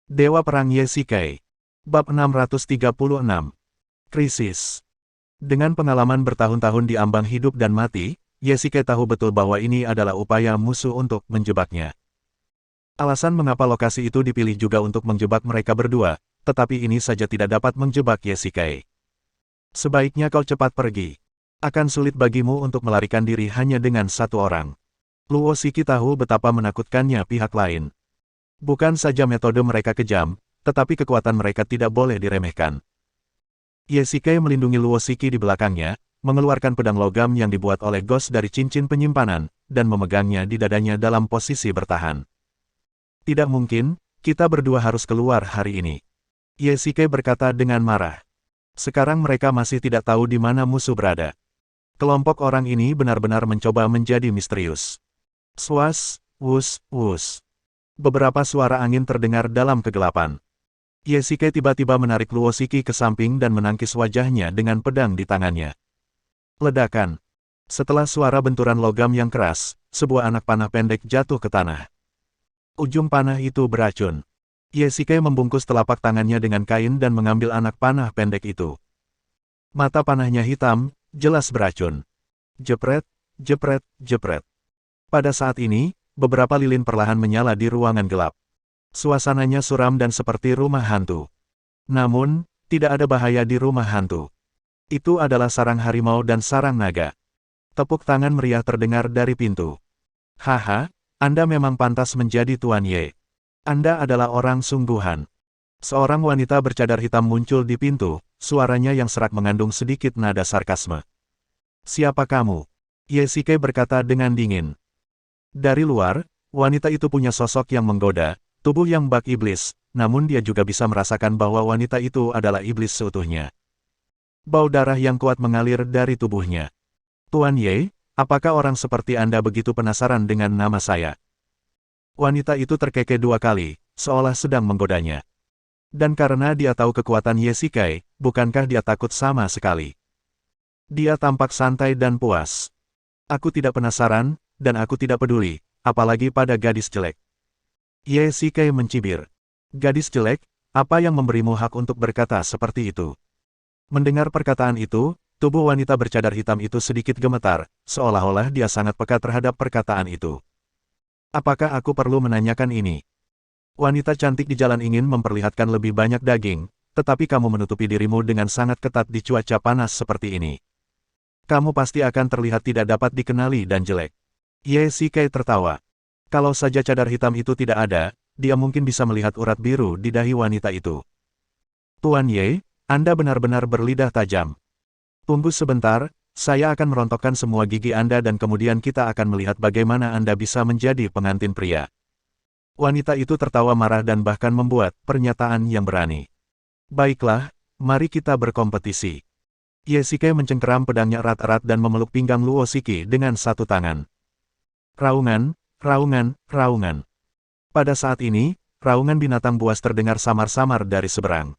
Dewa Perang Ye-Shikai. Bab 636. Krisis. Dengan pengalaman bertahun-tahun di ambang hidup dan mati, Ye-Shikai tahu betul bahwa ini adalah upaya musuh untuk menjebaknya. Alasan mengapa lokasi itu dipilih juga untuk menjebak mereka berdua, tetapi ini saja tidak dapat menjebak Ye-Shikai. Sebaiknya kau cepat pergi. Akan sulit bagimu untuk melarikan diri hanya dengan satu orang. Luo Shiki tahu betapa menakutkannya pihak lain. Bukan saja metode mereka kejam, tetapi kekuatan mereka tidak boleh diremehkan. Ye-Shikai melindungi Luo Shiki di belakangnya, mengeluarkan pedang logam yang dibuat oleh Ghost dari cincin penyimpanan, dan memegangnya di dadanya dalam posisi bertahan. Tidak mungkin, kita berdua harus keluar hari ini. Ye-Shikai berkata dengan marah. Sekarang mereka masih tidak tahu di mana musuh berada. Kelompok orang ini benar-benar mencoba menjadi misterius. Swas, wus, wus. Beberapa suara angin terdengar dalam kegelapan. Ye-Shikai tiba-tiba menarik Luo Shiki ke samping dan menangkis wajahnya dengan pedang di tangannya. Ledakan. Setelah suara benturan logam yang keras, sebuah anak panah pendek jatuh ke tanah. Ujung panah itu beracun. Ye-Shikai membungkus telapak tangannya dengan kain dan mengambil anak panah pendek itu. Mata panahnya hitam, jelas beracun. Jepret, jepret, jepret. Pada saat ini, beberapa lilin perlahan menyala di ruangan gelap. Suasananya suram dan seperti rumah hantu. Namun, tidak ada bahaya di rumah hantu. Itu adalah sarang harimau dan sarang naga. Tepuk tangan meriah terdengar dari pintu. Haha, Anda memang pantas menjadi Tuan Ye. Anda adalah orang sungguhan. Seorang wanita bercadar hitam muncul di pintu, suaranya yang serak mengandung sedikit nada sarkasme. Siapa kamu? Ye-Shikai berkata dengan dingin. Dari luar, wanita itu punya sosok yang menggoda, tubuh yang bak iblis, namun dia juga bisa merasakan bahwa wanita itu adalah iblis seutuhnya. Bau darah yang kuat mengalir dari tubuhnya. Tuan Ye, apakah orang seperti Anda begitu penasaran dengan nama saya? Wanita itu terkekeh dua kali, seolah sedang menggodanya. Dan karena dia tahu kekuatan Ye-Shikai, bukankah dia takut sama sekali? Dia tampak santai dan puas. Aku tidak penasaran, dan aku tidak peduli, apalagi pada gadis jelek. Ye-Shikai mencibir. Gadis jelek, apa yang memberimu hak untuk berkata seperti itu? Mendengar perkataan itu, tubuh wanita bercadar hitam itu sedikit gemetar, seolah-olah dia sangat peka terhadap perkataan itu. Apakah aku perlu menanyakan ini? Wanita cantik di jalan ingin memperlihatkan lebih banyak daging, tetapi kamu menutupi dirimu dengan sangat ketat di cuaca panas seperti ini. Kamu pasti akan terlihat tidak dapat dikenali dan jelek. Ye-Shikai tertawa. Kalau saja cadar hitam itu tidak ada, dia mungkin bisa melihat urat biru di dahi wanita itu. Tuan Ye, Anda benar-benar berlidah tajam. Tunggu sebentar, saya akan merontokkan semua gigi Anda dan kemudian kita akan melihat bagaimana Anda bisa menjadi pengantin pria. Wanita itu tertawa marah dan bahkan membuat pernyataan yang berani. Baiklah, mari kita berkompetisi. Ye-Shikai mencengkeram pedangnya erat-erat dan memeluk pinggang Luo Shiki dengan satu tangan. Raungan, raungan, raungan. Pada saat ini, raungan binatang buas terdengar samar-samar dari seberang.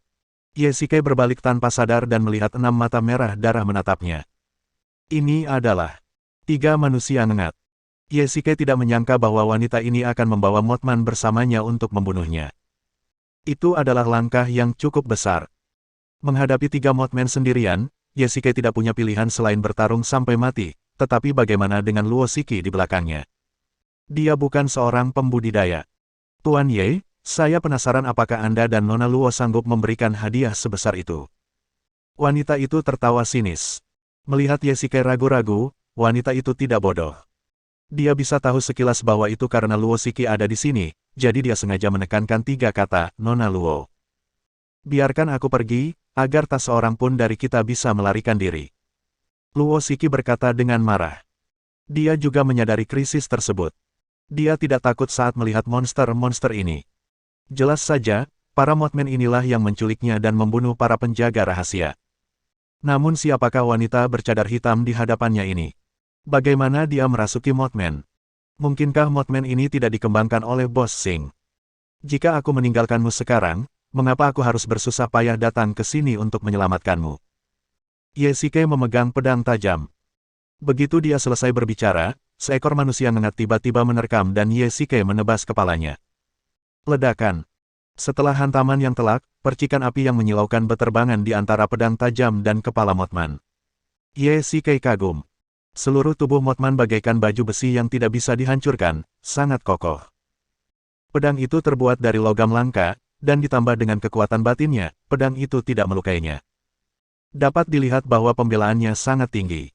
Ye-Shikai berbalik tanpa sadar dan melihat 6 mata merah darah menatapnya. Ini adalah 3 manusia ngengat. Ye-Shikai tidak menyangka bahwa wanita ini akan membawa Mothman bersamanya untuk membunuhnya. Itu adalah langkah yang cukup besar. Menghadapi 3 Mothman sendirian, Ye-Shikai tidak punya pilihan selain bertarung sampai mati, tetapi bagaimana dengan Luo Shiki di belakangnya? Dia bukan seorang pembudidaya. Tuan Ye, saya penasaran apakah Anda dan Nona Luo sanggup memberikan hadiah sebesar itu. Wanita itu tertawa sinis. Melihat Ye-Shikai ragu-ragu, wanita itu tidak bodoh. Dia bisa tahu sekilas bahwa itu karena Luo Shiki ada di sini, jadi dia sengaja menekankan 3 kata, Nona Luo. Biarkan aku pergi, agar tak seorang pun dari kita bisa melarikan diri. Luo Shiki berkata dengan marah. Dia juga menyadari krisis tersebut. Dia tidak takut saat melihat monster-monster ini. Jelas saja, para Mothman inilah yang menculiknya dan membunuh para penjaga rahasia. Namun siapakah wanita bercadar hitam di hadapannya ini? Bagaimana dia merasuki Mothman? Mungkinkah Mothman ini tidak dikembangkan oleh Bos Sing? Jika aku meninggalkanmu sekarang, mengapa aku harus bersusah payah datang ke sini untuk menyelamatkanmu? Ye-Shikai memegang pedang tajam. Begitu dia selesai berbicara, seekor manusia ngengat tiba-tiba menerkam dan Ye-Shikai menebas kepalanya. Ledakan. Setelah hantaman yang telak, percikan api yang menyilaukan berterbangan di antara pedang tajam dan kepala Mothman. Ye Shikai kagum. Seluruh tubuh Mothman bagaikan baju besi yang tidak bisa dihancurkan, sangat kokoh. Pedang itu terbuat dari logam langka, dan ditambah dengan kekuatan batinnya, pedang itu tidak melukainya. Dapat dilihat bahwa pembelaannya sangat tinggi.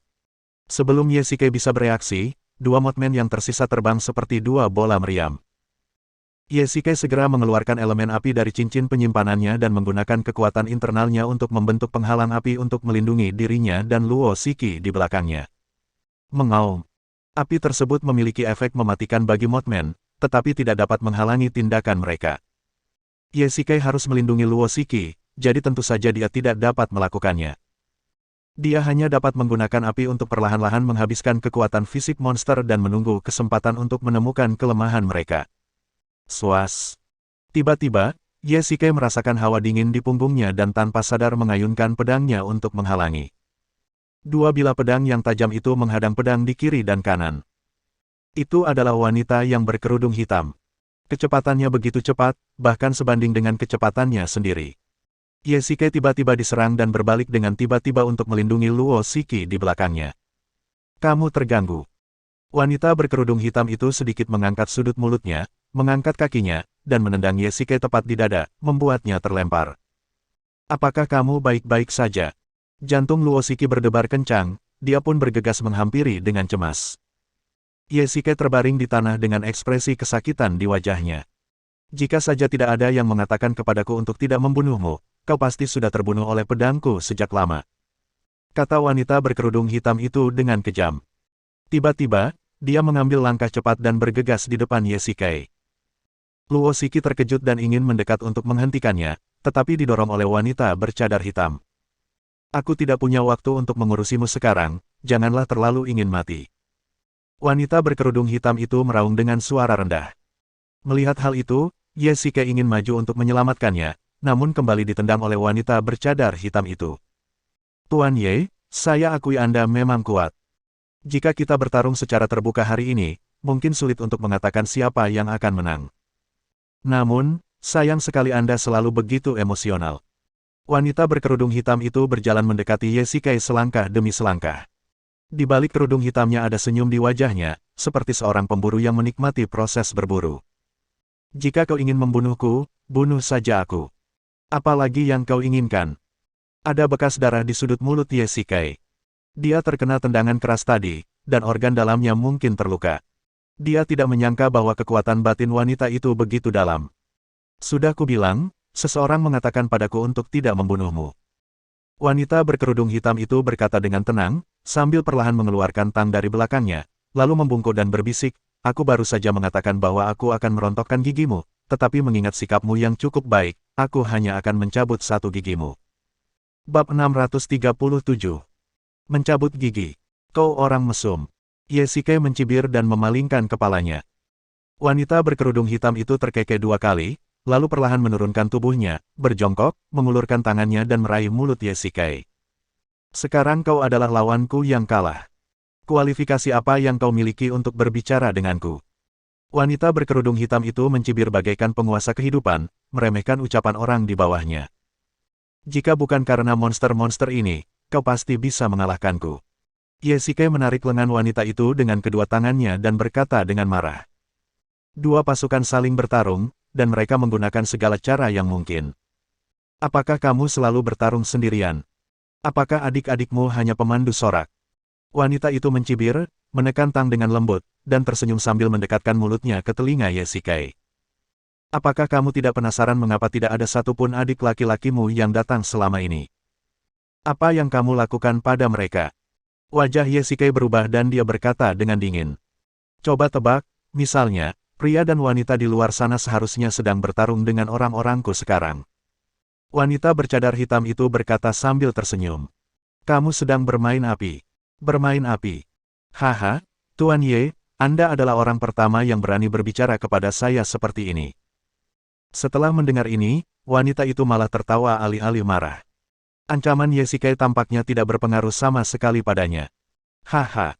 Sebelum Ye Shikai bisa bereaksi, dua Mothman yang tersisa terbang seperti dua bola meriam. Ye Shikai segera mengeluarkan elemen api dari cincin penyimpanannya dan menggunakan kekuatan internalnya untuk membentuk penghalang api untuk melindungi dirinya dan Luo Shiki di belakangnya. Mengaum. Api tersebut memiliki efek mematikan bagi Mothman, tetapi tidak dapat menghalangi tindakan mereka. Ye Shikai harus melindungi Luo Shiki, jadi tentu saja dia tidak dapat melakukannya. Dia hanya dapat menggunakan api untuk perlahan-lahan menghabiskan kekuatan fisik monster dan menunggu kesempatan untuk menemukan kelemahan mereka. Swas. Tiba-tiba, Ye Shikai merasakan hawa dingin di punggungnya dan tanpa sadar mengayunkan pedangnya untuk menghalangi. Dua bilah pedang yang tajam itu menghadang pedang di kiri dan kanan. Itu adalah wanita yang berkerudung hitam. Kecepatannya begitu cepat, bahkan sebanding dengan kecepatannya sendiri. Ye Shikai tiba-tiba diserang dan berbalik dengan tiba-tiba untuk melindungi Luo Shiki di belakangnya. Kamu terganggu. Wanita berkerudung hitam itu sedikit mengangkat sudut mulutnya, mengangkat kakinya, dan menendang Ye Shikai tepat di dada, membuatnya terlempar. Apakah kamu baik-baik saja? Jantung Luo Shiki berdebar kencang, dia pun bergegas menghampiri dengan cemas. Ye Shikai terbaring di tanah dengan ekspresi kesakitan di wajahnya. Jika saja tidak ada yang mengatakan kepadaku untuk tidak membunuhmu, kau pasti sudah terbunuh oleh pedangku sejak lama. Kata wanita berkerudung hitam itu dengan kejam. Tiba-tiba, dia mengambil langkah cepat dan bergegas di depan Ye Shikai. Luo Shiki terkejut dan ingin mendekat untuk menghentikannya, tetapi didorong oleh wanita bercadar hitam. Aku tidak punya waktu untuk mengurusimu sekarang, janganlah terlalu ingin mati. Wanita berkerudung hitam itu meraung dengan suara rendah. Melihat hal itu, Ye Shikai ingin maju untuk menyelamatkannya, namun kembali ditendang oleh wanita bercadar hitam itu. Tuan Ye, saya akui Anda memang kuat. Jika kita bertarung secara terbuka hari ini, mungkin sulit untuk mengatakan siapa yang akan menang. Namun, sayang sekali Anda selalu begitu emosional. Wanita berkerudung hitam itu berjalan mendekati Ye Shikai selangkah demi selangkah. Di balik kerudung hitamnya ada senyum di wajahnya, seperti seorang pemburu yang menikmati proses berburu. Jika kau ingin membunuhku, bunuh saja aku. Apalagi yang kau inginkan? Ada bekas darah di sudut mulut Ye Shikai. Dia terkena tendangan keras tadi, dan organ dalamnya mungkin terluka. Dia tidak menyangka bahwa kekuatan batin wanita itu begitu dalam. Sudah kubilang, seseorang mengatakan padaku untuk tidak membunuhmu. Wanita berkerudung hitam itu berkata dengan tenang, sambil perlahan mengeluarkan tang dari belakangnya, lalu membungkuk dan berbisik, aku baru saja mengatakan bahwa aku akan merontokkan gigimu, tetapi mengingat sikapmu yang cukup baik, aku hanya akan mencabut satu gigimu. Bab 637. Mencabut gigi. Kau orang mesum. Ye Shikai mencibir dan memalingkan kepalanya. Wanita berkerudung hitam itu terkekeh dua kali, lalu perlahan menurunkan tubuhnya, berjongkok, mengulurkan tangannya dan meraih mulut Ye Shikai. Sekarang kau adalah lawanku yang kalah. Kualifikasi apa yang kau miliki untuk berbicara denganku? Wanita berkerudung hitam itu mencibir bagaikan penguasa kehidupan, meremehkan ucapan orang di bawahnya. Jika bukan karena monster-monster ini, kau pasti bisa mengalahkanku. Ye Shikai menarik lengan wanita itu dengan kedua tangannya dan berkata dengan marah. Dua pasukan saling bertarung, dan mereka menggunakan segala cara yang mungkin. Apakah kamu selalu bertarung sendirian? Apakah adik-adikmu hanya pemandu sorak? Wanita itu mencibir, menekan tang dengan lembut, dan tersenyum sambil mendekatkan mulutnya ke telinga Ye Shikai. Apakah kamu tidak penasaran mengapa tidak ada satupun adik laki-lakimu yang datang selama ini? Apa yang kamu lakukan pada mereka? Wajah Ye Shikai berubah dan dia berkata dengan dingin. Coba tebak, misalnya, pria dan wanita di luar sana seharusnya sedang bertarung dengan orang-orangku sekarang. Wanita bercadar hitam itu berkata sambil tersenyum. Kamu sedang bermain api. Bermain api. Haha, Tuan Ye, Anda adalah orang pertama yang berani berbicara kepada saya seperti ini. Setelah mendengar ini, wanita itu malah tertawa alih-alih marah. Ancaman Ye Shikai tampaknya tidak berpengaruh sama sekali padanya. Haha.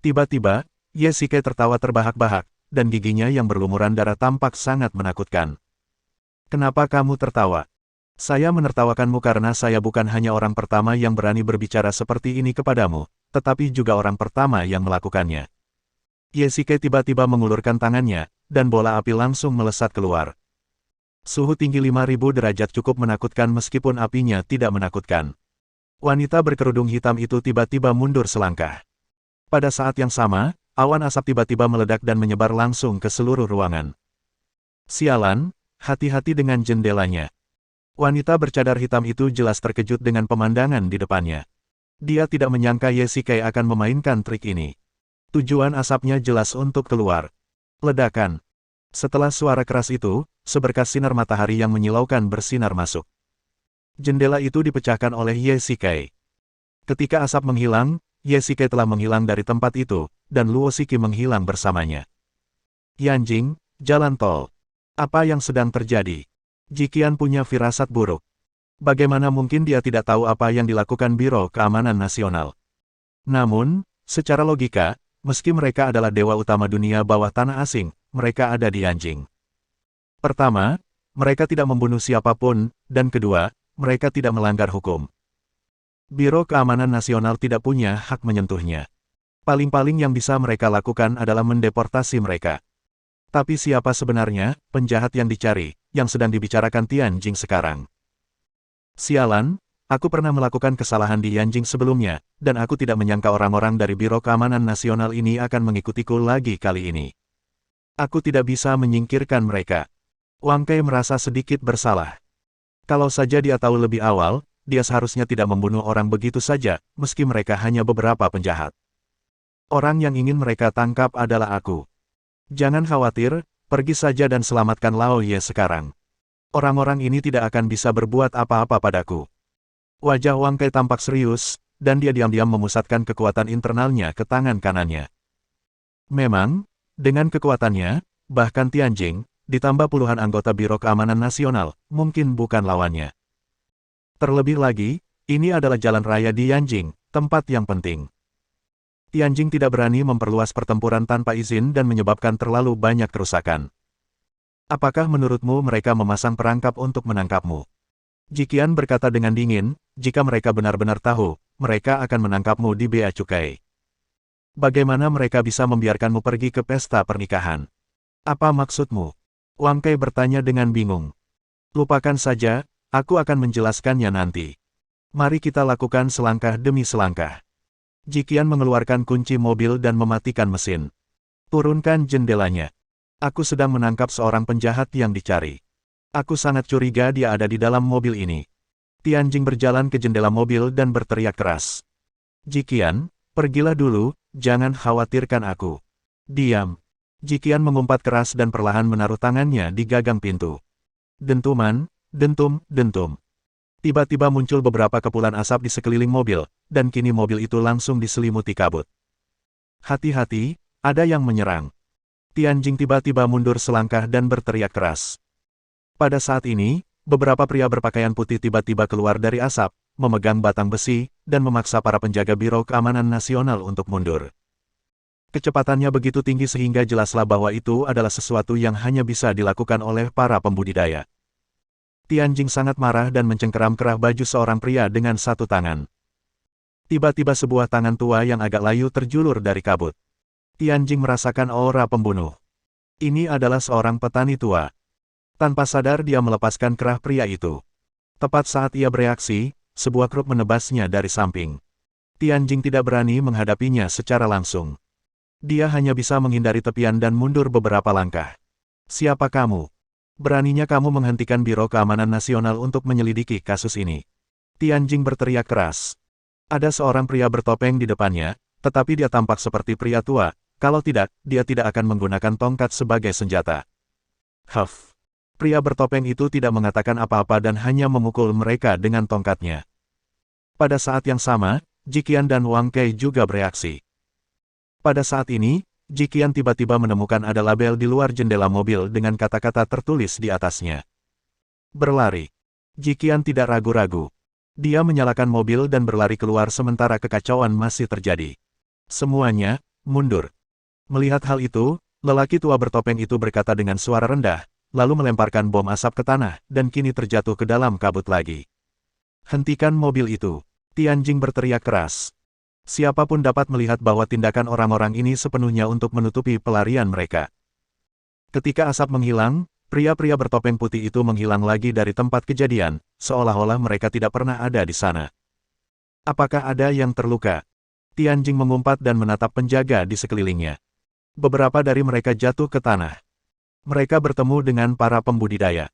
Tiba-tiba, Ye Shikai tertawa terbahak-bahak, dan giginya yang berlumuran darah tampak sangat menakutkan. Kenapa kamu tertawa? Saya menertawakanmu karena saya bukan hanya orang pertama yang berani berbicara seperti ini kepadamu, tetapi juga orang pertama yang melakukannya. Yesike tiba-tiba mengulurkan tangannya, dan bola api langsung melesat keluar. Suhu tinggi 5000 derajat cukup menakutkan meskipun apinya tidak menakutkan. Wanita berkerudung hitam itu tiba-tiba mundur selangkah. Pada saat yang sama, awan asap tiba-tiba meledak dan menyebar langsung ke seluruh ruangan. Sialan, hati-hati dengan jendelanya. Wanita bercadar hitam itu jelas terkejut dengan pemandangan di depannya. Dia tidak menyangka Yesike akan memainkan trik ini. Tujuan asapnya jelas untuk keluar. Ledakan. Setelah suara keras itu, seberkas sinar matahari yang menyilaukan bersinar masuk. Jendela itu dipecahkan oleh Yesike. Ketika asap menghilang, Yesike telah menghilang dari tempat itu, dan Luo Shiki menghilang bersamanya. Yanjing, jalan tol. Apa yang sedang terjadi? Jiqian punya firasat buruk. Bagaimana mungkin dia tidak tahu apa yang dilakukan Biro Keamanan Nasional? Namun, secara logika, meski mereka adalah dewa utama dunia bawah tanah asing, mereka ada di Yanjing. Pertama, mereka tidak membunuh siapapun, dan kedua, mereka tidak melanggar hukum. Biro Keamanan Nasional tidak punya hak menyentuhnya. Paling-paling yang bisa mereka lakukan adalah mendeportasi mereka. Tapi siapa sebenarnya penjahat yang dicari, yang sedang dibicarakan Tianjing sekarang? Sialan, aku pernah melakukan kesalahan di Yanjing sebelumnya, dan aku tidak menyangka orang-orang dari Biro Keamanan Nasional ini akan mengikutiku lagi kali ini. Aku tidak bisa menyingkirkan mereka. Wang Kei merasa sedikit bersalah. Kalau saja dia tahu lebih awal, dia seharusnya tidak membunuh orang begitu saja, meski mereka hanya beberapa penjahat. Orang yang ingin mereka tangkap adalah aku. Jangan khawatir, pergi saja dan selamatkan Lao Ye sekarang. Orang-orang ini tidak akan bisa berbuat apa-apa padaku. Wajah Wang Kei tampak serius, dan dia diam-diam memusatkan kekuatan internalnya ke tangan kanannya. Memang, dengan kekuatannya, bahkan Tianjing, ditambah puluhan anggota Biro Keamanan Nasional, mungkin bukan lawannya. Terlebih lagi, ini adalah jalan raya di Yanjing, tempat yang penting. Tianjing tidak berani memperluas pertempuran tanpa izin dan menyebabkan terlalu banyak kerusakan. Apakah menurutmu mereka memasang perangkap untuk menangkapmu? Jiqian berkata dengan dingin, jika mereka benar-benar tahu, mereka akan menangkapmu di bea cukai. Bagaimana mereka bisa membiarkanmu pergi ke pesta pernikahan? Apa maksudmu? Wang Kei bertanya dengan bingung. Lupakan saja, aku akan menjelaskannya nanti. Mari kita lakukan selangkah demi selangkah. Jiqian mengeluarkan kunci mobil dan mematikan mesin. Turunkan jendelanya. Aku sedang menangkap seorang penjahat yang dicari. Aku sangat curiga dia ada di dalam mobil ini. Tianjing berjalan ke jendela mobil dan berteriak keras. Jiqian, pergilah dulu, jangan khawatirkan aku. Diam. Jiqian mengumpat keras dan perlahan menaruh tangannya di gagang pintu. Dentuman, dentum, dentum. Tiba-tiba muncul beberapa kepulan asap di sekeliling mobil, dan kini mobil itu langsung diselimuti kabut. Hati-hati, ada yang menyerang. Tianjing tiba-tiba mundur selangkah dan berteriak keras. Pada saat ini, beberapa pria berpakaian putih tiba-tiba keluar dari asap, memegang batang besi, dan memaksa para penjaga Biro Keamanan Nasional untuk mundur. Kecepatannya begitu tinggi sehingga jelaslah bahwa itu adalah sesuatu yang hanya bisa dilakukan oleh para pembudidaya. Tianjing sangat marah dan mencengkeram kerah baju seorang pria dengan satu tangan. Tiba-tiba sebuah tangan tua yang agak layu terjulur dari kabut. Tianjing merasakan aura pembunuh. Ini adalah seorang petani tua. Tanpa sadar dia melepaskan kerah pria itu. Tepat saat ia bereaksi, sebuah kruk menebasnya dari samping. Tianjing tidak berani menghadapinya secara langsung. Dia hanya bisa menghindari tepian dan mundur beberapa langkah. Siapa kamu? Beraninya kamu menghentikan Biro Keamanan Nasional untuk menyelidiki kasus ini. Tianjing berteriak keras. Ada seorang pria bertopeng di depannya, tetapi dia tampak seperti pria tua, kalau tidak, dia tidak akan menggunakan tongkat sebagai senjata. Huff. Pria bertopeng itu tidak mengatakan apa-apa dan hanya memukul mereka dengan tongkatnya. Pada saat yang sama, Jiqian dan Wang Kei juga bereaksi. Pada saat ini, Jiqian tiba-tiba menemukan ada label di luar jendela mobil dengan kata-kata tertulis di atasnya. Berlari. Jiqian tidak ragu-ragu. Dia menyalakan mobil dan berlari keluar sementara kekacauan masih terjadi. Semuanya, mundur. Melihat hal itu, lelaki tua bertopeng itu berkata dengan suara rendah, lalu melemparkan bom asap ke tanah, dan kini terjatuh ke dalam kabut lagi. Hentikan mobil itu! Tianjing berteriak keras. Siapapun dapat melihat bahwa tindakan orang-orang ini sepenuhnya untuk menutupi pelarian mereka. Ketika asap menghilang, pria-pria bertopeng putih itu menghilang lagi dari tempat kejadian, seolah-olah mereka tidak pernah ada di sana. Apakah ada yang terluka? Tianjing mengumpat dan menatap penjaga di sekelilingnya. Beberapa dari mereka jatuh ke tanah. Mereka bertemu dengan para pembudidaya.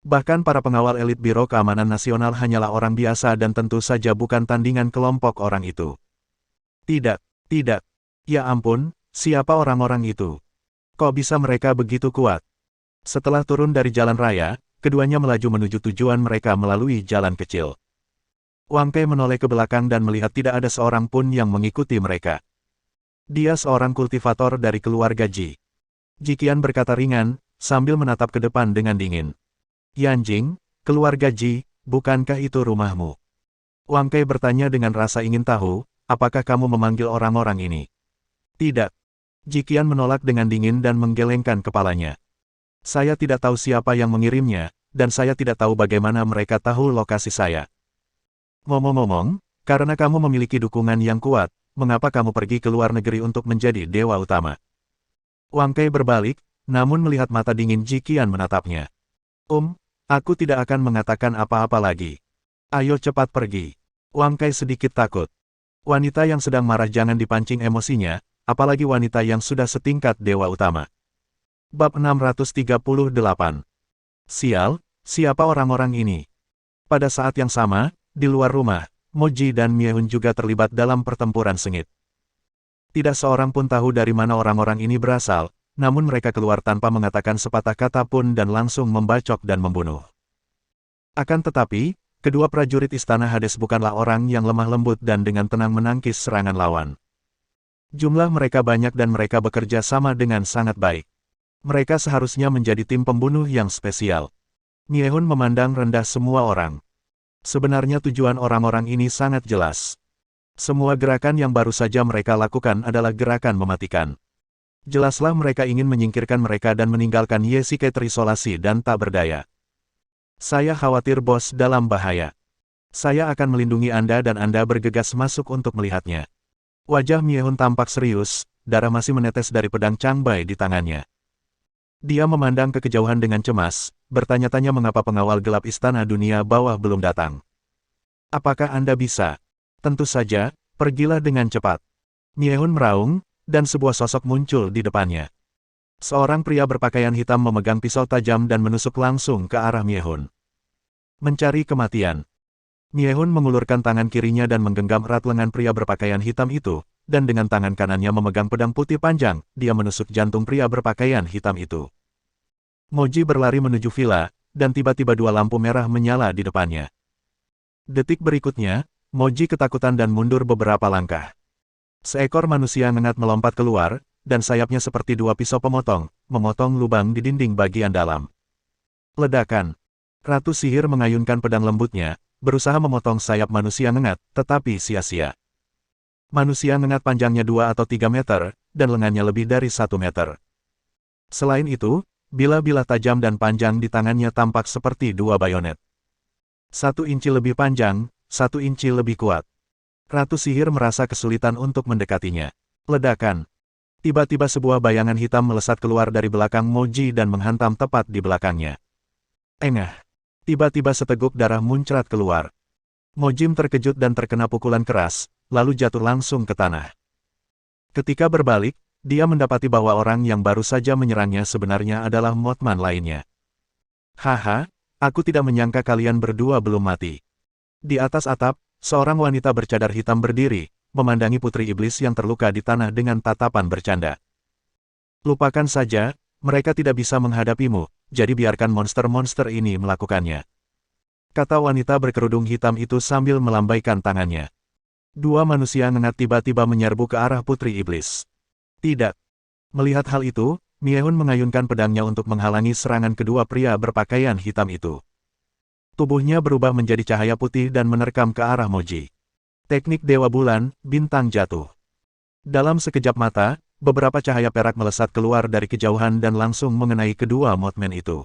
Bahkan para pengawal elit Biro Keamanan Nasional hanyalah orang biasa dan tentu saja bukan tandingan kelompok orang itu. Tidak, tidak. Ya ampun, siapa orang-orang itu? Kok bisa mereka begitu kuat? Setelah turun dari jalan raya, keduanya melaju menuju tujuan mereka melalui jalan kecil. Wang Kei menoleh ke belakang dan melihat tidak ada seorang pun yang mengikuti mereka. Dia seorang kultivator dari keluarga Ji. Jiqian berkata ringan, sambil menatap ke depan dengan dingin. Yanjing, keluarga Ji, bukankah itu rumahmu? Wang Kei bertanya dengan rasa ingin tahu, apakah kamu memanggil orang-orang ini? Tidak. Jiqian menolak dengan dingin dan menggelengkan kepalanya. Saya tidak tahu siapa yang mengirimnya, dan saya tidak tahu bagaimana mereka tahu lokasi saya. Ngomong-ngomong, karena kamu memiliki dukungan yang kuat, mengapa kamu pergi ke luar negeri untuk menjadi dewa utama? Wang Kei berbalik, namun melihat mata dingin Jiqian menatapnya. Aku tidak akan mengatakan apa-apa lagi. Ayo cepat pergi. Wang Kei sedikit takut. Wanita yang sedang marah jangan dipancing emosinya, apalagi wanita yang sudah setingkat dewa utama. Bab 638. Sial, siapa orang-orang ini? Pada saat yang sama, di luar rumah, Moji dan Miehun juga terlibat dalam pertempuran sengit. Tidak seorang pun tahu dari mana orang-orang ini berasal, namun mereka keluar tanpa mengatakan sepatah kata pun dan langsung membacok dan membunuh. Akan tetapi, kedua prajurit Istana Hades bukanlah orang yang lemah lembut dan dengan tenang menangkis serangan lawan. Jumlah mereka banyak dan mereka bekerja sama dengan sangat baik. Mereka seharusnya menjadi tim pembunuh yang spesial. Miehun memandang rendah semua orang. Sebenarnya tujuan orang-orang ini sangat jelas. Semua gerakan yang baru saja mereka lakukan adalah gerakan mematikan. Jelaslah mereka ingin menyingkirkan mereka dan meninggalkan Yesike terisolasi dan tak berdaya. Saya khawatir bos dalam bahaya. Saya akan melindungi Anda dan Anda bergegas masuk untuk melihatnya. Wajah Miehun tampak serius, darah masih menetes dari pedang Changbai di tangannya. Dia memandang ke kejauhan dengan cemas, bertanya-tanya mengapa pengawal gelap Istana Dunia Bawah belum datang. Apakah Anda bisa? Tentu saja, pergilah dengan cepat. Miehun meraung, dan sebuah sosok muncul di depannya. Seorang pria berpakaian hitam memegang pisau tajam dan menusuk langsung ke arah Miehun. Mencari kematian. Miehun mengulurkan tangan kirinya dan menggenggam erat lengan pria berpakaian hitam itu, dan dengan tangan kanannya memegang pedang putih panjang, dia menusuk jantung pria berpakaian hitam itu. Moji berlari menuju villa, dan tiba-tiba dua lampu merah menyala di depannya. Detik berikutnya, Moji ketakutan dan mundur beberapa langkah. Seekor manusia ngengat melompat keluar, dan sayapnya seperti dua pisau pemotong, memotong lubang di dinding bagian dalam. Ledakan. Ratu sihir mengayunkan pedang lembutnya, berusaha memotong sayap manusia ngengat, tetapi sia-sia. Manusia ngengat panjangnya 2 atau 3 meter, dan lengannya lebih dari 1 meter. Selain itu, bilah-bilah tajam dan panjang di tangannya tampak seperti dua bayonet. 1 inci lebih panjang, 1 inci lebih kuat. Ratu sihir merasa kesulitan untuk mendekatinya. Ledakan. Tiba-tiba sebuah bayangan hitam melesat keluar dari belakang Moji dan menghantam tepat di belakangnya. Engah. Tiba-tiba seteguk darah muncrat keluar. Mojim terkejut dan terkena pukulan keras, lalu jatuh langsung ke tanah. Ketika berbalik, dia mendapati bahwa orang yang baru saja menyerangnya sebenarnya adalah Mothman lainnya. Haha, aku tidak menyangka kalian berdua belum mati. Di atas atap, seorang wanita bercadar hitam berdiri, memandangi putri iblis yang terluka di tanah dengan tatapan bercanda. Lupakan saja, mereka tidak bisa menghadapimu, jadi biarkan monster-monster ini melakukannya. Kata wanita berkerudung hitam itu sambil melambaikan tangannya. Dua manusia ngengat tiba-tiba menyerbu ke arah putri iblis. Tidak. Melihat hal itu, Miehun mengayunkan pedangnya untuk menghalangi serangan kedua pria berpakaian hitam itu. Tubuhnya berubah menjadi cahaya putih dan menerkam ke arah Moji. Teknik Dewa Bulan, bintang jatuh. Dalam sekejap mata, beberapa cahaya perak melesat keluar dari kejauhan dan langsung mengenai kedua Mothman itu.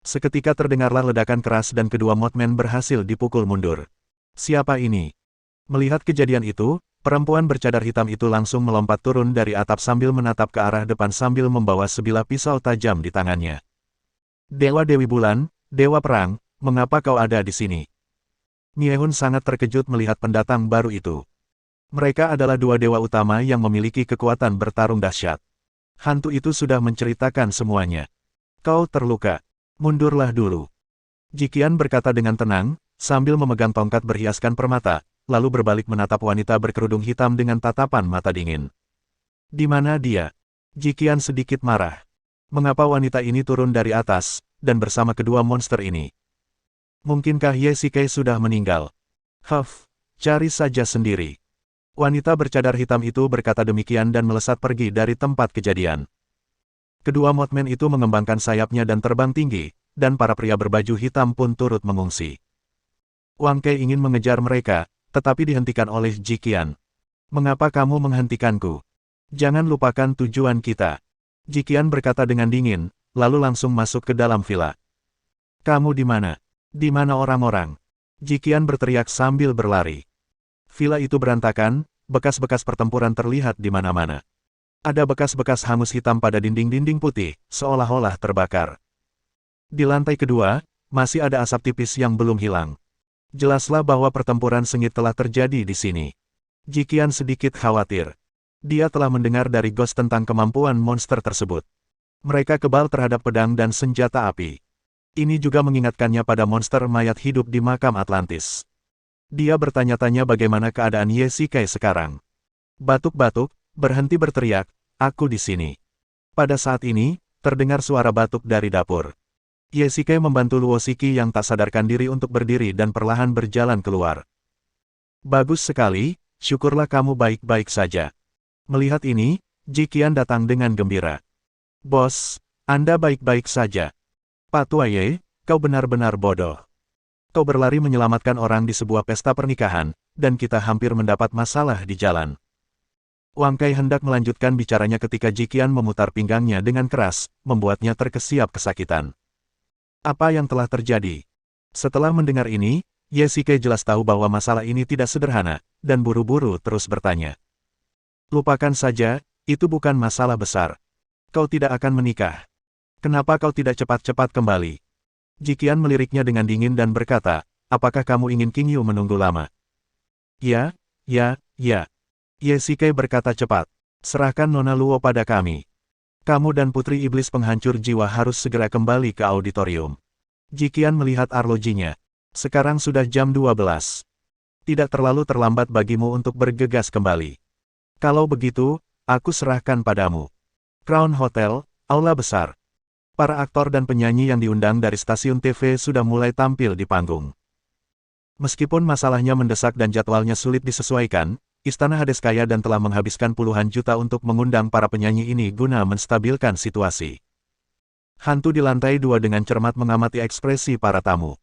Seketika terdengarlah ledakan keras dan kedua Mothman berhasil dipukul mundur. Siapa ini? Melihat kejadian itu, perempuan bercadar hitam itu langsung melompat turun dari atap sambil menatap ke arah depan sambil membawa sebilah pisau tajam di tangannya. Dewa Dewi Bulan, Dewa Perang, mengapa kau ada di sini? Miehun sangat terkejut melihat pendatang baru itu. Mereka adalah dua dewa utama yang memiliki kekuatan bertarung dahsyat. Hantu itu sudah menceritakan semuanya. Kau terluka. Mundurlah dulu. Jiqian berkata dengan tenang, sambil memegang tongkat berhiaskan permata, lalu berbalik menatap wanita berkerudung hitam dengan tatapan mata dingin. Di mana dia? Jiqian sedikit marah. Mengapa wanita ini turun dari atas, dan bersama kedua monster ini? Mungkinkah Ye Shikai sudah meninggal? Cari saja sendiri. Wanita bercadar hitam itu berkata demikian dan melesat pergi dari tempat kejadian. Kedua Mothman itu mengembangkan sayapnya dan terbang tinggi, dan para pria berbaju hitam pun turut mengungsi. Wang Kei ingin mengejar mereka, tetapi dihentikan oleh Jiqian. Mengapa kamu menghentikanku? Jangan lupakan tujuan kita. Jiqian berkata dengan dingin, lalu langsung masuk ke dalam villa. Kamu di mana? Di mana orang-orang? Jiqian berteriak sambil berlari. Villa itu berantakan, bekas-bekas pertempuran terlihat di mana-mana. Ada bekas-bekas hangus hitam pada dinding-dinding putih, seolah-olah terbakar. Di lantai kedua, masih ada asap tipis yang belum hilang. Jelaslah bahwa pertempuran sengit telah terjadi di sini. Jiqian sedikit khawatir. Dia telah mendengar dari Ghost tentang kemampuan monster tersebut. Mereka kebal terhadap pedang dan senjata api. Ini juga mengingatkannya pada monster mayat hidup di makam Atlantis. Dia bertanya-tanya bagaimana keadaan Ye Shikai sekarang. Batuk-batuk, berhenti berteriak, aku di sini. Pada saat ini, terdengar suara batuk dari dapur. Ye Shikai membantu Luo Shiki yang tak sadarkan diri untuk berdiri dan perlahan berjalan keluar. Bagus sekali, syukurlah kamu baik-baik saja. Melihat ini, Jiqian datang dengan gembira. Bos, Anda baik-baik saja. Pak Tua Ye, kau benar-benar bodoh. Kau berlari menyelamatkan orang di sebuah pesta pernikahan, dan kita hampir mendapat masalah di jalan. Wang Kei hendak melanjutkan bicaranya ketika Jiqian memutar pinggangnya dengan keras, membuatnya terkesiap kesakitan. Apa yang telah terjadi? Setelah mendengar ini, Ye Shikai jelas tahu bahwa masalah ini tidak sederhana, dan buru-buru terus bertanya. Lupakan saja, itu bukan masalah besar. Kau tidak akan menikah. Kenapa kau tidak cepat-cepat kembali? Jiqian meliriknya dengan dingin dan berkata, apakah kamu ingin King Yu menunggu lama? Ya. Ye Shikai berkata cepat. Serahkan Nona Luo pada kami. Kamu dan Putri Iblis Penghancur Jiwa harus segera kembali ke auditorium. Jiqian melihat arlojinya. Sekarang sudah jam 12. Tidak terlalu terlambat bagimu untuk bergegas kembali. Kalau begitu, aku serahkan padamu. Crown Hotel, aula besar. Para aktor dan penyanyi yang diundang dari stasiun TV sudah mulai tampil di panggung. Meskipun masalahnya mendesak dan jadwalnya sulit disesuaikan, Istana Hades kaya dan telah menghabiskan puluhan juta untuk mengundang para penyanyi ini guna menstabilkan situasi. Hantu di lantai 2 dengan cermat mengamati ekspresi para tamu.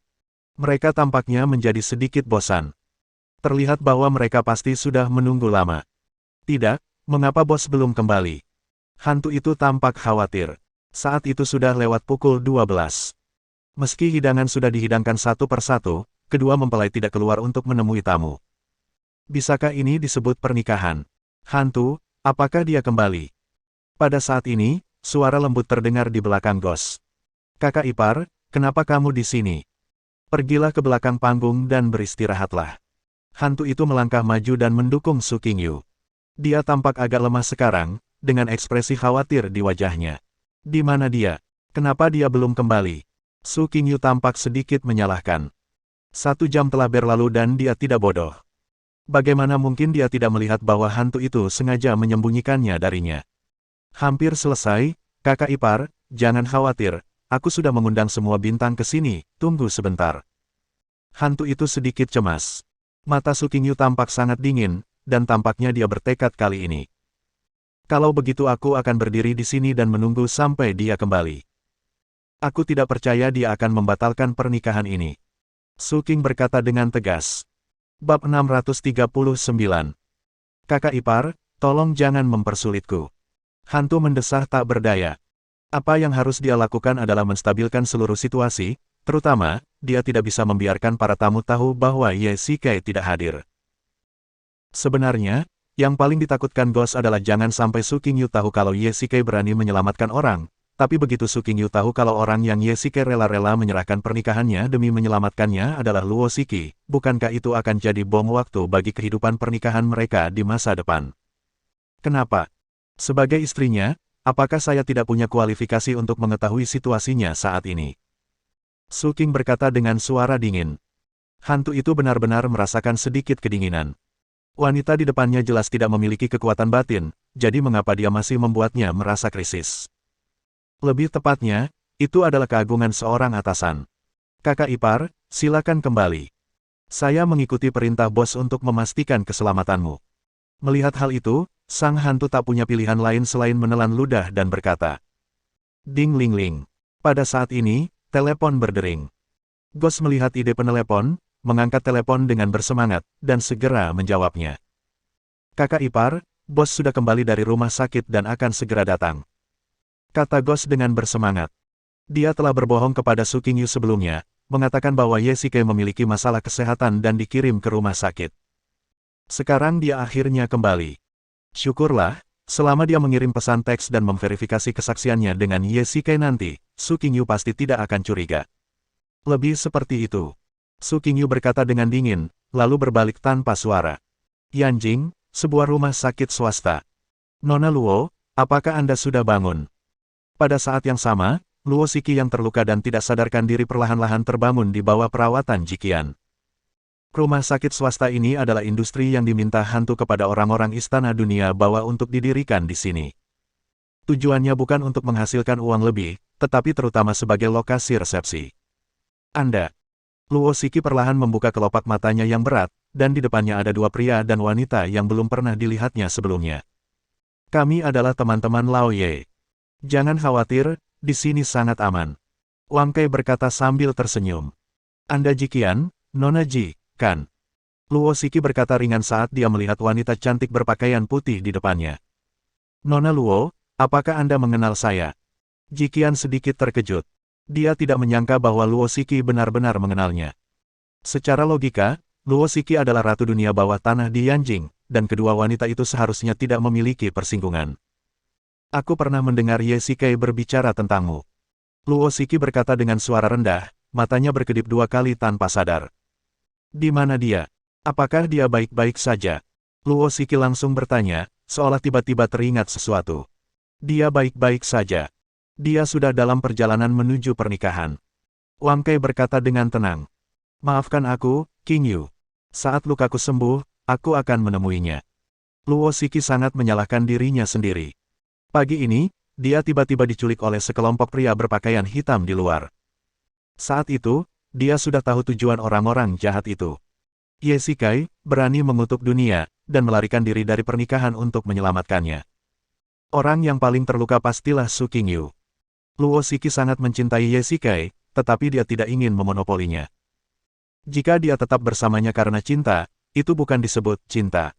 Mereka tampaknya menjadi sedikit bosan. Terlihat bahwa mereka pasti sudah menunggu lama. Tidak, mengapa bos belum kembali? Hantu itu tampak khawatir. Saat itu sudah lewat pukul 12. Meski hidangan sudah dihidangkan satu persatu, kedua mempelai tidak keluar untuk menemui tamu. Bisakah ini disebut pernikahan? Hantu, apakah dia kembali? Pada saat ini, suara lembut terdengar di belakang Ghost. Kakak ipar, kenapa kamu di sini? Pergilah ke belakang panggung dan beristirahatlah. Hantu itu melangkah maju dan mendukung Su Qingyu. Dia tampak agak lemah sekarang, dengan ekspresi khawatir di wajahnya. Di mana dia? Kenapa dia belum kembali? Su Qingyu tampak sedikit menyalahkan. 1 jam telah berlalu dan dia tidak bodoh. Bagaimana mungkin dia tidak melihat bahwa hantu itu sengaja menyembunyikannya darinya? Hampir selesai, kakak ipar, jangan khawatir, aku sudah mengundang semua bintang ke sini, tunggu sebentar. Hantu itu sedikit cemas. Mata Su Qingyu tampak sangat dingin, dan tampaknya dia bertekad kali ini. Kalau begitu aku akan berdiri di sini dan menunggu sampai dia kembali. Aku tidak percaya dia akan membatalkan pernikahan ini. Su Qing berkata dengan tegas. Bab 639. Kakak ipar, tolong jangan mempersulitku. Hantu mendesah tak berdaya. Apa yang harus dia lakukan adalah menstabilkan seluruh situasi, terutama, dia tidak bisa membiarkan para tamu tahu bahwa Ye Shikai tidak hadir. Sebenarnya, yang paling ditakutkan Ghost adalah jangan sampai Su Qingyu tahu kalau Ye Shikai berani menyelamatkan orang, tapi begitu Su Qingyu tahu kalau orang yang Ye Shikai rela-rela menyerahkan pernikahannya demi menyelamatkannya adalah Luo Shiki, bukankah itu akan jadi bom waktu bagi kehidupan pernikahan mereka di masa depan? Kenapa? Sebagai istrinya, apakah saya tidak punya kualifikasi untuk mengetahui situasinya saat ini? Su Qing berkata dengan suara dingin. Hantu itu benar-benar merasakan sedikit kedinginan. Wanita di depannya jelas tidak memiliki kekuatan batin, jadi mengapa dia masih membuatnya merasa krisis? Lebih tepatnya, itu adalah keagungan seorang atasan. Kakak ipar, silakan kembali. Saya mengikuti perintah bos untuk memastikan keselamatanmu. Melihat hal itu, sang hantu tak punya pilihan lain selain menelan ludah dan berkata. Ding ling ling. Pada saat ini, telepon berdering. Ghost melihat ide penelepon, mengangkat telepon dengan bersemangat, dan segera menjawabnya. Kakak ipar, bos sudah kembali dari rumah sakit dan akan segera datang. Kata Ghost dengan bersemangat. Dia telah berbohong kepada Su Qingyu sebelumnya, mengatakan bahwa Ye Shikai memiliki masalah kesehatan dan dikirim ke rumah sakit. Sekarang dia akhirnya kembali. Syukurlah, selama dia mengirim pesan teks dan memverifikasi kesaksiannya dengan Ye Shikai nanti, Su Qingyu pasti tidak akan curiga. Lebih seperti itu. Su Qingyu berkata dengan dingin, lalu berbalik tanpa suara. Yanjing, sebuah rumah sakit swasta. Nona Luo, apakah Anda sudah bangun? Pada saat yang sama, Luo Shiki yang terluka dan tidak sadarkan diri perlahan-lahan terbangun di bawah perawatan Jiqian. Rumah sakit swasta ini adalah industri yang diminta hantu kepada orang-orang istana dunia bawah untuk didirikan di sini. Tujuannya bukan untuk menghasilkan uang lebih, tetapi terutama sebagai lokasi resepsi. Anda. Luo Shiki perlahan membuka kelopak matanya yang berat, dan di depannya ada dua pria dan wanita yang belum pernah dilihatnya sebelumnya. Kami adalah teman-teman Lao Ye. Jangan khawatir, di sini sangat aman. Wang Kai berkata sambil tersenyum. Anda Jiqian, Nona Ji. Kan. Luo Shiki berkata ringan saat dia melihat wanita cantik berpakaian putih di depannya. Nona Luo, apakah Anda mengenal saya? Jiqian sedikit terkejut. Dia tidak menyangka bahwa Luo Shiki benar-benar mengenalnya. Secara logika, Luo Shiki adalah ratu dunia bawah tanah di Yanjing, dan kedua wanita itu seharusnya tidak memiliki persinggungan. Aku pernah mendengar Ye Shikai berbicara tentangmu. Luo Shiki berkata dengan suara rendah, matanya berkedip dua kali tanpa sadar. Di mana dia? Apakah dia baik-baik saja? Luo Shiki langsung bertanya, seolah tiba-tiba teringat sesuatu. Dia baik-baik saja. Dia sudah dalam perjalanan menuju pernikahan. Wang Kai berkata dengan tenang. Maafkan aku, Qingyu. Saat lukaku sembuh, aku akan menemuinya. Luo Shiki sangat menyalahkan dirinya sendiri. Pagi ini, dia tiba-tiba diculik oleh sekelompok pria berpakaian hitam di luar. Saat itu, dia sudah tahu tujuan orang-orang jahat itu. Ye Shikai berani mengutuk dunia, dan melarikan diri dari pernikahan untuk menyelamatkannya. Orang yang paling terluka pastilah Su Qingyu. Luo Shiki sangat mencintai Ye Shikai, tetapi dia tidak ingin memonopolinya. Jika dia tetap bersamanya karena cinta, itu bukan disebut cinta.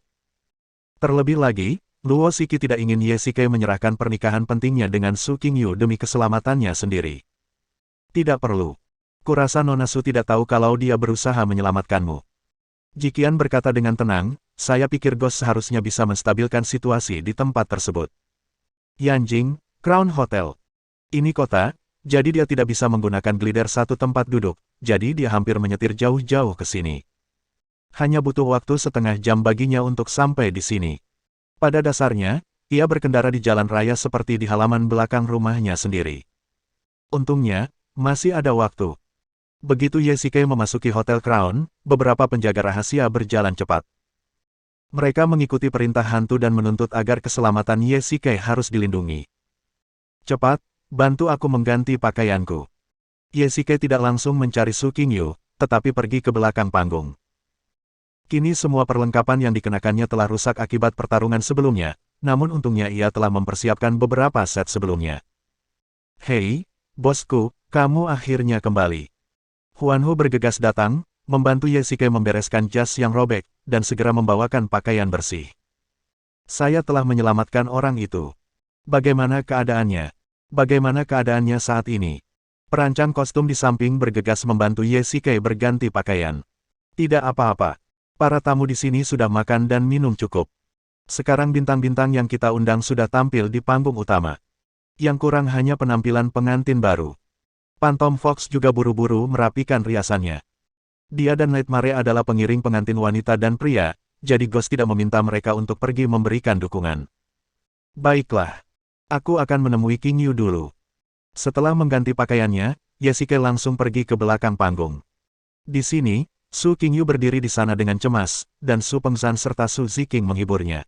Terlebih lagi, Luo Shiki tidak ingin Ye Shikai menyerahkan pernikahan pentingnya dengan Su Qingyu demi keselamatannya sendiri. Tidak perlu. Kurasa Nona Su tidak tahu kalau dia berusaha menyelamatkanmu. Jiqian berkata dengan tenang, saya pikir Ghost seharusnya bisa menstabilkan situasi di tempat tersebut. Yanjing, Crown Hotel. Ini kota, jadi dia tidak bisa menggunakan glider satu tempat duduk, jadi dia hampir menyetir jauh-jauh ke sini. Hanya butuh waktu setengah jam baginya untuk sampai di sini. Pada dasarnya, ia berkendara di jalan raya seperti di halaman belakang rumahnya sendiri. Untungnya, masih ada waktu. Begitu Ye Shikai memasuki Hotel Crown, beberapa penjaga rahasia berjalan cepat. Mereka mengikuti perintah hantu dan menuntut agar keselamatan Ye Shikai harus dilindungi. Cepat, bantu aku mengganti pakaianku. Ye Shikai tidak langsung mencari Su Qingyu, tetapi pergi ke belakang panggung. Kini semua perlengkapan yang dikenakannya telah rusak akibat pertarungan sebelumnya, namun untungnya ia telah mempersiapkan beberapa set sebelumnya. Hei, bosku, kamu akhirnya kembali. Huanhu bergegas datang, membantu Ye Shikai membereskan jas yang robek, dan segera membawakan pakaian bersih. Saya telah menyelamatkan orang itu. Bagaimana keadaannya? Bagaimana keadaannya saat ini? Perancang kostum di samping bergegas membantu Ye Shikai berganti pakaian. Tidak apa-apa. Para tamu di sini sudah makan dan minum cukup. Sekarang bintang-bintang yang kita undang sudah tampil di panggung utama. Yang kurang hanya penampilan pengantin baru. Phantom Fox juga buru-buru merapikan riasannya. Dia dan Nightmare adalah pengiring pengantin wanita dan pria, jadi Ghost tidak meminta mereka untuk pergi memberikan dukungan. Baiklah. Aku akan menemui King Yu dulu. Setelah mengganti pakaiannya, Ye Shikai langsung pergi ke belakang panggung. Di sini, Su King Yu berdiri di sana dengan cemas, dan Su Pengzan serta Su Ziking menghiburnya.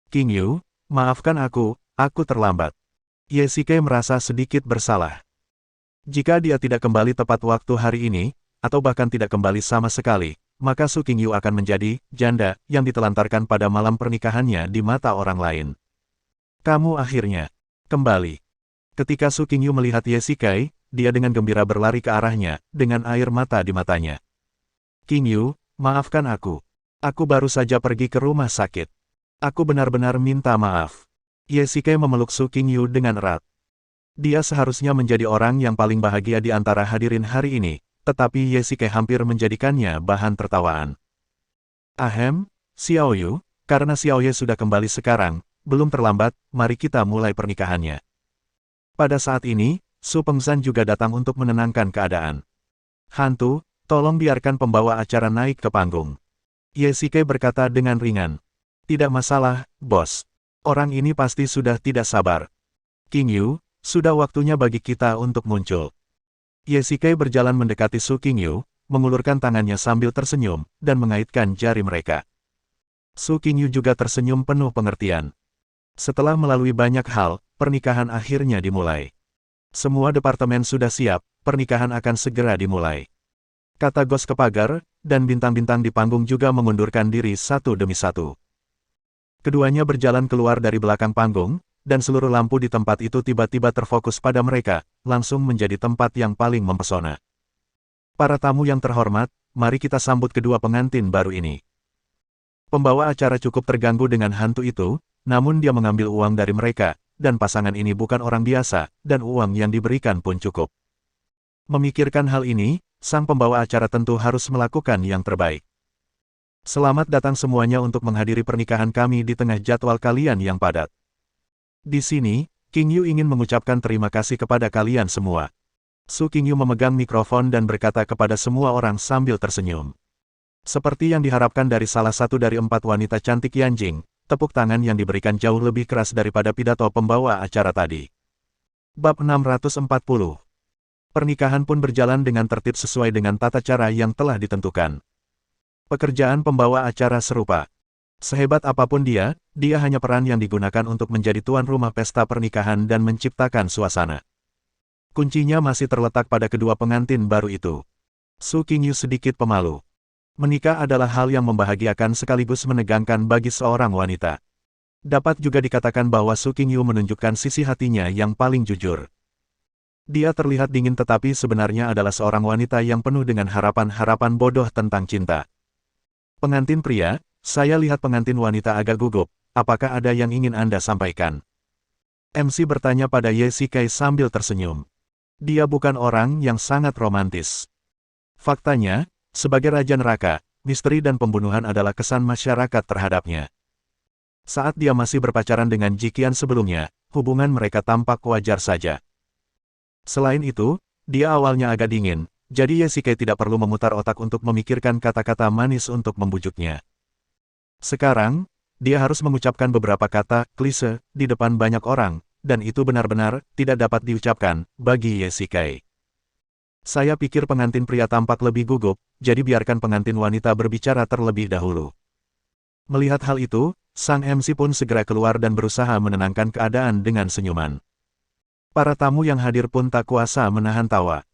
King Yu, maafkan aku terlambat. Ye Shikai merasa sedikit bersalah. Jika dia tidak kembali tepat waktu hari ini, atau bahkan tidak kembali sama sekali, maka Su King Yu akan menjadi janda yang ditelantarkan pada malam pernikahannya di mata orang lain. Kamu akhirnya kembali. Ketika Su King Yu melihat Ye Shikai, dia dengan gembira berlari ke arahnya, dengan air mata di matanya. King Yu, maafkan aku. Aku baru saja pergi ke rumah sakit. Aku benar-benar minta maaf. Ye Shikai memeluk Su King Yu dengan erat. Dia seharusnya menjadi orang yang paling bahagia di antara hadirin hari ini, tetapi Ye Shikai hampir menjadikannya bahan tertawaan. Ahem, Xiao Yu, karena Xiao Ye sudah kembali sekarang, belum terlambat, mari kita mulai pernikahannya. Pada saat ini, Su Pengzan juga datang untuk menenangkan keadaan. Hantu, tolong biarkan pembawa acara naik ke panggung. Ye Shikai berkata dengan ringan. Tidak masalah, bos. Orang ini pasti sudah tidak sabar. King Yu, sudah waktunya bagi kita untuk muncul. Ye Shikai berjalan mendekati Su King Yu, mengulurkan tangannya sambil tersenyum, dan mengaitkan jari mereka. Su King Yu juga tersenyum penuh pengertian. Setelah melalui banyak hal, pernikahan akhirnya dimulai. Semua departemen sudah siap, pernikahan akan segera dimulai. Kata Ghost ke pagar, dan bintang-bintang di panggung juga mengundurkan diri satu demi satu. Keduanya berjalan keluar dari belakang panggung, dan seluruh lampu di tempat itu tiba-tiba terfokus pada mereka, langsung menjadi tempat yang paling mempesona. Para tamu yang terhormat, mari kita sambut kedua pengantin baru ini. Pembawa acara cukup terganggu dengan hantu itu, namun dia mengambil uang dari mereka, dan pasangan ini bukan orang biasa, dan uang yang diberikan pun cukup. Memikirkan hal ini, sang pembawa acara tentu harus melakukan yang terbaik. Selamat datang semuanya untuk menghadiri pernikahan kami di tengah jadwal kalian yang padat. Di sini, King Yu ingin mengucapkan terima kasih kepada kalian semua. Su King Yu memegang mikrofon dan berkata kepada semua orang sambil tersenyum. Seperti yang diharapkan dari salah satu dari 4 wanita cantik Yanjing, tepuk tangan yang diberikan jauh lebih keras daripada pidato pembawa acara tadi. Bab 640. Pernikahan pun berjalan dengan tertib sesuai dengan tata cara yang telah ditentukan. Pekerjaan pembawa acara serupa. Sehebat apapun dia hanya peran yang digunakan untuk menjadi tuan rumah pesta pernikahan dan menciptakan suasana. Kuncinya masih terletak pada kedua pengantin baru itu. Su King Yu sedikit pemalu. Menikah adalah hal yang membahagiakan sekaligus menegangkan bagi seorang wanita. Dapat juga dikatakan bahwa Su King Yu menunjukkan sisi hatinya yang paling jujur. Dia terlihat dingin tetapi sebenarnya adalah seorang wanita yang penuh dengan harapan-harapan bodoh tentang cinta. Pengantin pria, saya lihat pengantin wanita agak gugup, apakah ada yang ingin Anda sampaikan? MC bertanya pada Ye Shikai sambil tersenyum. Dia bukan orang yang sangat romantis. Faktanya, sebagai Raja Neraka, misteri dan pembunuhan adalah kesan masyarakat terhadapnya. Saat dia masih berpacaran dengan Jiqian sebelumnya, hubungan mereka tampak wajar saja. Selain itu, dia awalnya agak dingin, jadi Ye Shikai tidak perlu memutar otak untuk memikirkan kata-kata manis untuk membujuknya. Sekarang, dia harus mengucapkan beberapa kata klise di depan banyak orang, dan itu benar-benar tidak dapat diucapkan bagi Ye Shikai. Saya pikir pengantin pria tampak lebih gugup, jadi biarkan pengantin wanita berbicara terlebih dahulu. Melihat hal itu, sang MC pun segera keluar dan berusaha menenangkan keadaan dengan senyuman. Para tamu yang hadir pun tak kuasa menahan tawa.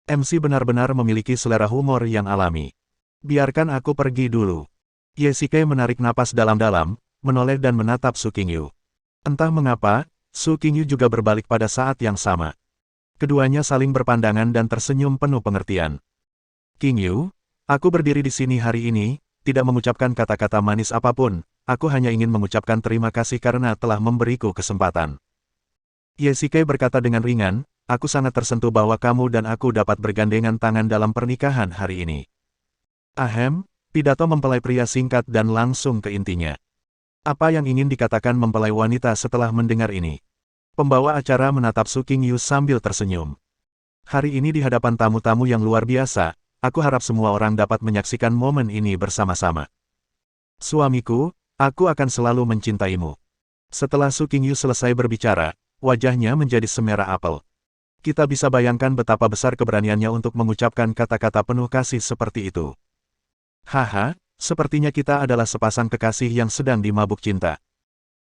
MC benar-benar memiliki selera humor yang alami. Biarkan aku pergi dulu. Ye Shikai menarik napas dalam-dalam, menoleh dan menatap Su King Yu. Entah mengapa, Su King Yu juga berbalik pada saat yang sama. Keduanya saling berpandangan dan tersenyum penuh pengertian. King Yu, aku berdiri di sini hari ini, tidak mengucapkan kata-kata manis apapun, aku hanya ingin mengucapkan terima kasih karena telah memberiku kesempatan. Ye berkata dengan ringan, aku sangat tersentuh bahwa kamu dan aku dapat bergandengan tangan dalam pernikahan hari ini. Ahem, pidato mempelai pria singkat dan langsung ke intinya. Apa yang ingin dikatakan mempelai wanita setelah mendengar ini? Pembawa acara menatap Su Qingyu sambil tersenyum. Hari ini di hadapan tamu-tamu yang luar biasa, aku harap semua orang dapat menyaksikan momen ini bersama-sama. Suamiku, aku akan selalu mencintaimu. Setelah Su Qingyu selesai berbicara, wajahnya menjadi semerah apel. Kita bisa bayangkan betapa besar keberaniannya untuk mengucapkan kata-kata penuh kasih seperti itu. Haha, sepertinya kita adalah sepasang kekasih yang sedang dimabuk cinta.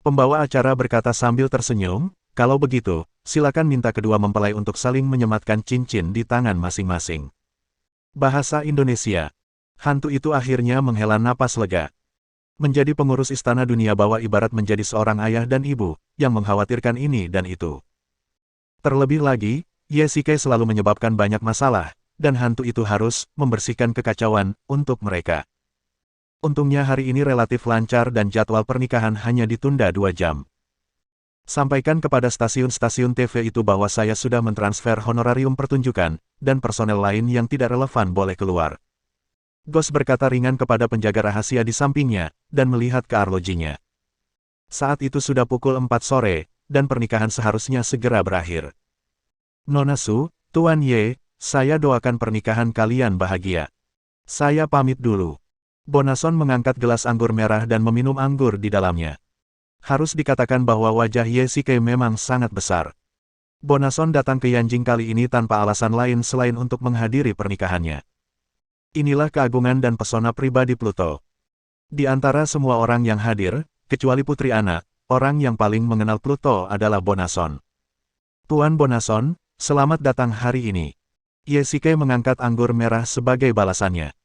Pembawa acara berkata sambil tersenyum, kalau begitu, silakan minta kedua mempelai untuk saling menyematkan cincin di tangan masing-masing. Bahasa Indonesia. Hantu itu akhirnya menghela napas lega. Menjadi pengurus istana dunia bawah ibarat menjadi seorang ayah dan ibu, yang mengkhawatirkan ini dan itu. Terlebih lagi, Ye selalu menyebabkan banyak masalah, dan hantu itu harus membersihkan kekacauan untuk mereka. Untungnya hari ini relatif lancar dan jadwal pernikahan hanya ditunda 2 jam. Sampaikan kepada stasiun-stasiun TV itu bahwa saya sudah mentransfer honorarium pertunjukan, dan personel lain yang tidak relevan boleh keluar. Ghost berkata ringan kepada penjaga rahasia di sampingnya, dan melihat ke arlojinya. Saat itu sudah pukul 4 sore, dan pernikahan seharusnya segera berakhir. Nona Su, Tuan Ye, saya doakan pernikahan kalian bahagia. Saya pamit dulu. Bonason mengangkat gelas anggur merah dan meminum anggur di dalamnya. Harus dikatakan bahwa wajah Ye memang sangat besar. Bonason datang ke Yanjing kali ini tanpa alasan lain selain untuk menghadiri pernikahannya. Inilah keagungan dan pesona pribadi Pluto. Di antara semua orang yang hadir, kecuali Putri Ana, orang yang paling mengenal Pluto adalah Bonason. Tuan Bonason, selamat datang hari ini. Ye mengangkat anggur merah sebagai balasannya.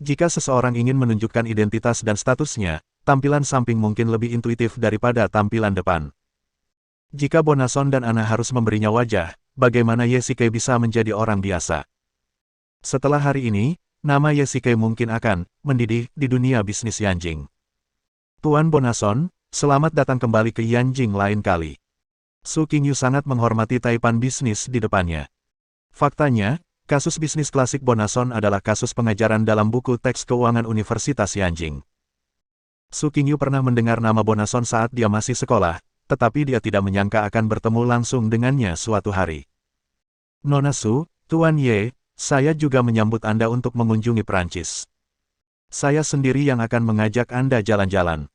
Jika seseorang ingin menunjukkan identitas dan statusnya, tampilan samping mungkin lebih intuitif daripada tampilan depan. Jika Bonason dan Ana harus memberinya wajah, bagaimana Ye bisa menjadi orang biasa? Setelah hari ini, nama Ye mungkin akan mendidih di dunia bisnis Yanjing. Tuan Bonason, selamat datang kembali ke Yanjing lain kali. Su Qingyu sangat menghormati taipan bisnis di depannya. Faktanya, kasus bisnis klasik Bonason adalah kasus pengajaran dalam buku teks keuangan Universitas Yanjing. Su Qingyu pernah mendengar nama Bonason saat dia masih sekolah, tetapi dia tidak menyangka akan bertemu langsung dengannya suatu hari. Nona Su, Tuan Ye, saya juga menyambut Anda untuk mengunjungi Prancis. Saya sendiri yang akan mengajak Anda jalan-jalan.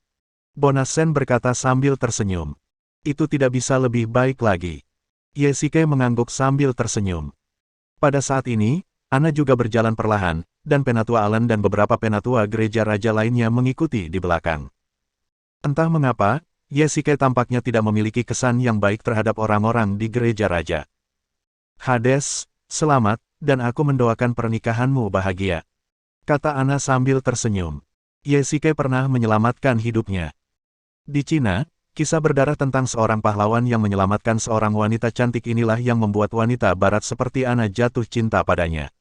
Bonasen berkata sambil tersenyum. Itu tidak bisa lebih baik lagi. Ye mengangguk sambil tersenyum. Pada saat ini, Ana juga berjalan perlahan, dan Penatua Alan dan beberapa penatua gereja raja lainnya mengikuti di belakang. Entah mengapa, Ye tampaknya tidak memiliki kesan yang baik terhadap orang-orang di gereja raja. Hades, selamat, dan aku mendoakan pernikahanmu bahagia. Kata Ana sambil tersenyum. Ye pernah menyelamatkan hidupnya. Di Cina, kisah berdarah tentang seorang pahlawan yang menyelamatkan seorang wanita cantik inilah yang membuat wanita barat seperti Ana jatuh cinta padanya.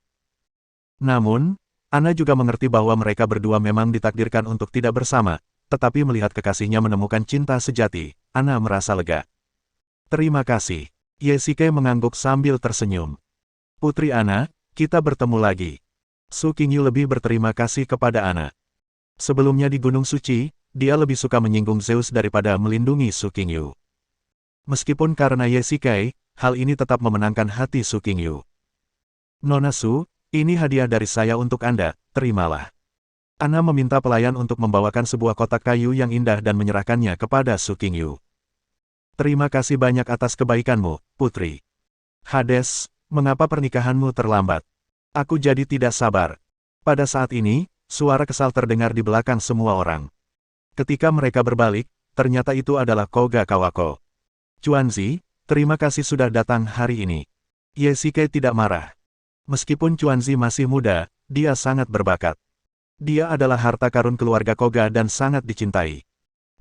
Namun, Ana juga mengerti bahwa mereka berdua memang ditakdirkan untuk tidak bersama, tetapi melihat kekasihnya menemukan cinta sejati, Ana merasa lega. Terima kasih. Ye mengangguk sambil tersenyum. Putri Ana, kita bertemu lagi. Su Qingyu lebih berterima kasih kepada Ana. Sebelumnya di Gunung Suci, dia lebih suka menyinggung Zeus daripada melindungi Su Qingyu. Meskipun karena Ye hal ini tetap memenangkan hati Su Qingyu. Nona Su, ini hadiah dari saya untuk Anda, terimalah. Ana meminta pelayan untuk membawakan sebuah kotak kayu yang indah dan menyerahkannya kepada Su Qingyu. Terima kasih banyak atas kebaikanmu, Putri. Hades, mengapa pernikahanmu terlambat? Aku jadi tidak sabar. Pada saat ini, suara kesal terdengar di belakang semua orang. Ketika mereka berbalik, ternyata itu adalah Koga Kawako. Chuanzi, terima kasih sudah datang hari ini. Ye tidak marah. Meskipun Chuanzi masih muda, dia sangat berbakat. Dia adalah harta karun keluarga Koga dan sangat dicintai.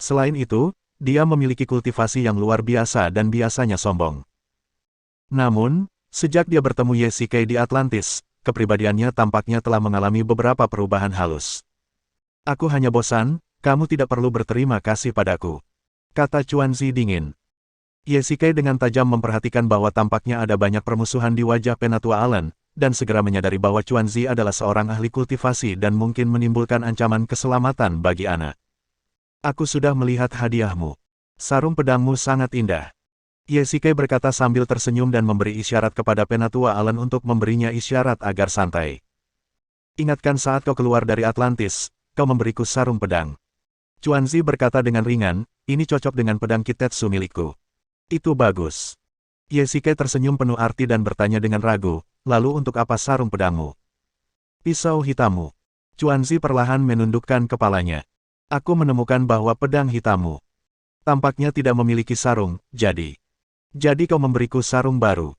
Selain itu, dia memiliki kultivasi yang luar biasa dan biasanya sombong. Namun, sejak dia bertemu Ye di Atlantis, kepribadiannya tampaknya telah mengalami beberapa perubahan halus. Aku hanya bosan, kamu tidak perlu berterima kasih padaku. Kata Chuanzi dingin. Ye dengan tajam memperhatikan bahwa tampaknya ada banyak permusuhan di wajah Penatua Allen, dan segera menyadari bahwa Chuanzi adalah seorang ahli kultivasi dan mungkin menimbulkan ancaman keselamatan bagi anak. Aku sudah melihat hadiahmu. Sarung pedangmu sangat indah. Ye berkata sambil tersenyum dan memberi isyarat kepada Penatua Allen untuk memberinya isyarat agar santai. Ingatkan saat kau keluar dari Atlantis, kau memberiku sarung pedang. Chuanzi berkata dengan ringan, ini cocok dengan pedang Kitetsu milikku. Itu bagus. Ye tersenyum penuh arti dan bertanya dengan ragu, lalu untuk apa sarung pedangmu? Pisau hitammu. Chuanzi perlahan menundukkan kepalanya. Aku menemukan bahwa pedang hitammu tampaknya tidak memiliki sarung, jadi kau memberiku sarung baru.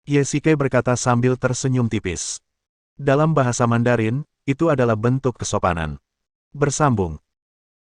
Ye berkata sambil tersenyum tipis. Dalam bahasa Mandarin, itu adalah bentuk kesopanan. Bersambung.